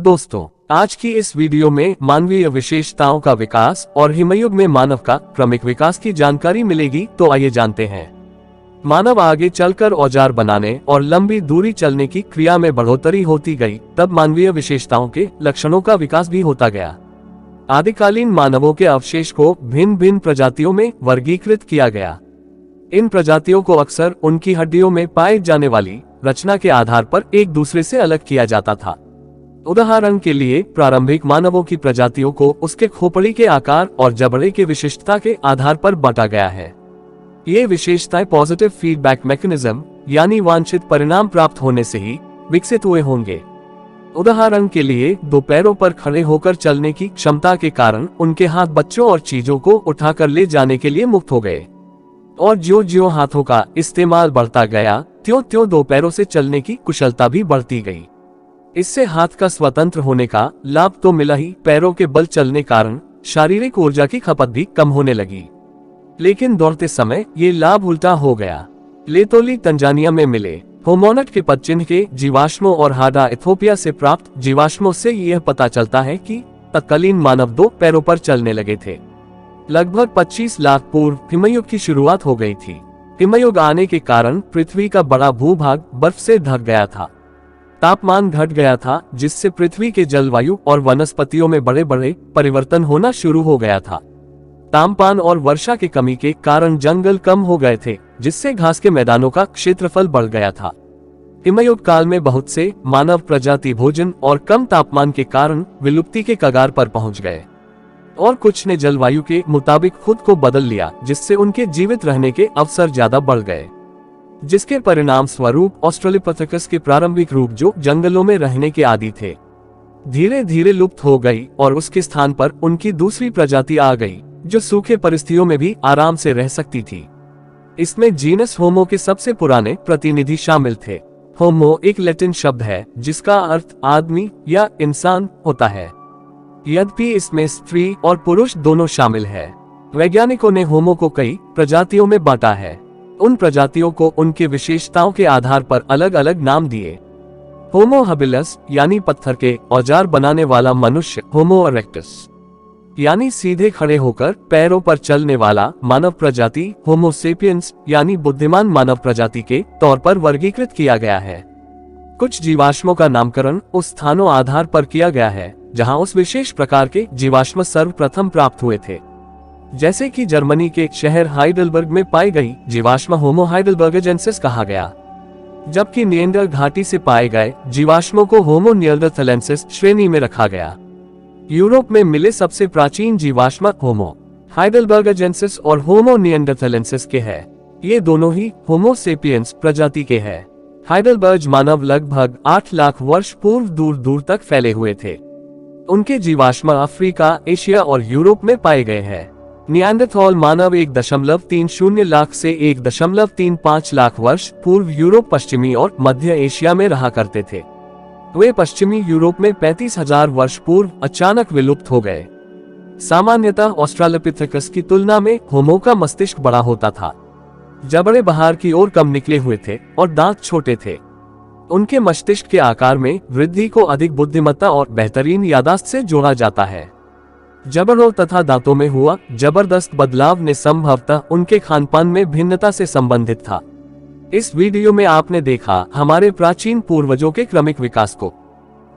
दोस्तों, आज की इस वीडियो में मानवीय विशेषताओं का विकास और हिमयुग में मानव का क्रमिक विकास की जानकारी मिलेगी। तो आइए जानते हैं। मानव आगे चलकर औजार बनाने और लंबी दूरी चलने की क्रिया में बढ़ोतरी होती गई, तब मानवीय विशेषताओं के लक्षणों का विकास भी होता गया। आदिकालीन मानवों के अवशेष को भिन्न भिन्न प्रजातियों में वर्गीकृत किया गया। इन प्रजातियों को अक्सर उनकी हड्डियों में पाए जाने वाली रचना के आधार पर एक दूसरे से अलग किया जाता था। उदाहरण के लिए, प्रारंभिक मानवों की प्रजातियों को उसके खोपड़ी के आकार और जबड़े के विशिष्टता के आधार पर बांटा गया है। ये विशेषताएं पॉजिटिव फीडबैक मैकेनिज्म यानी वांछित परिणाम प्राप्त होने से ही विकसित हुए होंगे। उदाहरण के लिए, दो पैरों पर खड़े होकर चलने की क्षमता के कारण उनके हाथ बच्चों और चीजों को उठाकर ले जाने के लिए मुक्त हो गए, और ज्यों ज्यों हाथों का इस्तेमाल बढ़ता गया, त्यों त्यों दो पैरों से चलने की कुशलता भी बढ़ती गई। इससे हाथ का स्वतंत्र होने का लाभ तो मिला ही, पैरों के बल चलने कारण शारीरिक ऊर्जा की खपत भी कम होने लगी। लेकिन दौड़ते समय ये लाभ उल्टा हो गया। लेतोली तंजानिया में मिले होमोनिड के पदचिह्न के जीवाश्मों और हाडा इथोपिया से प्राप्त जीवाश्मों से यह पता चलता है कि तत्कालीन मानव दो पैरों पर चलने लगे थे। लगभग 25 लाख पूर्व हिमयुग की शुरुआत हो गई थी। हिमयुग आने के कारण पृथ्वी का बड़ा भूभाग बर्फ से ढक गया था। तापमान घट गया था, जिससे पृथ्वी के जलवायु और वनस्पतियों में बड़े बड़े परिवर्तन होना शुरू हो गया था। तापमान और वर्षा की कमी के कारण जंगल कम हो गए थे, जिससे घास के मैदानों का क्षेत्रफल बढ़ गया था। हिमयुग काल में बहुत से मानव प्रजाति भोजन और कम तापमान के कारण विलुप्ति के कगार पर पहुंच गए, और कुछ ने जलवायु के मुताबिक खुद को बदल लिया, जिससे उनके जीवित रहने के अवसर ज्यादा बढ़ गए। जिसके परिणाम स्वरूप ऑस्ट्रेलोपिथेकस के प्रारंभिक रूप, जो जंगलों में रहने के आदी थे, धीरे धीरे लुप्त हो गई, और उसके स्थान पर उनकी दूसरी प्रजाति आ गई, जो सूखे परिस्थितियों में भी आराम से रह सकती थी। इसमें जीनस होमो के सबसे पुराने प्रतिनिधि शामिल थे। होमो एक लैटिन शब्द है जिसका अर्थ आदमी या इंसान होता है। यद्यपि इसमें स्त्री और पुरुष दोनों शामिल है। वैज्ञानिकों ने होमो को कई प्रजातियों में बांटा है। उन प्रजातियों को उनके विशेषताओं के आधार पर अलग अलग नाम दिए। होमो हबिलस यानी पत्थर के औजार बनाने वाला मनुष्य, होमो इरेक्टस यानी सीधे खड़े होकर पैरों पर चलने वाला मानव प्रजाति, होमो सेपियंस यानी बुद्धिमान मानव प्रजाति के तौर पर वर्गीकृत किया गया है। कुछ जीवाश्मों का नामकरण उस स्थानों आधार पर किया गया है जहां उस विशेष प्रकार के जीवाश्म सर्वप्रथम प्राप्त हुए थे। जैसे कि जर्मनी के शहर हाइडेलबर्ग में पाई गई जीवाश्म होमो हाइडेलबर्गेंसिस कहा गया, जबकि निएंडर घाटी से पाए गए जीवाश्मों को होमो निएंडरथैलेंसिस श्रेणी में रखा गया। यूरोप में मिले सबसे प्राचीन जीवाश्म होमो हाइडेलबर्गेंसिस और होमो निएंडरथैलेंसिस के हैं। ये दोनों ही होमो सेपियंस प्रजाति के हैं। हाइडेलबर्ग मानव लगभग 8 लाख वर्ष पूर्व दूर दूर तक फैले हुए थे। उनके जीवाश्म अफ्रीका, एशिया और यूरोप में पाए गए हैं। निएंडरथॉल मानव 1.30 लाख से 1.35 लाख वर्ष पूर्व यूरोप, पश्चिमी और मध्य एशिया में रहा करते थे। वे पश्चिमी यूरोप में 35,000 वर्ष पूर्व अचानक विलुप्त हो गए। सामान्यतः ऑस्ट्रेलोपिथेकस की तुलना में होमो का मस्तिष्क बड़ा होता था। जबड़े बाहर की ओर कम निकले हुए थे और दांत छोटे थे। उनके मस्तिष्क के आकार में वृद्धि को अधिक बुद्धिमत्ता और बेहतरीन याददाश्त से जोड़ा जाता है। जबड़ों तथा दांतों में हुआ जबरदस्त बदलाव ने संभवतः उनके खानपान में भिन्नता से संबंधित था। इस वीडियो में आपने देखा हमारे प्राचीन पूर्वजों के क्रमिक विकास को।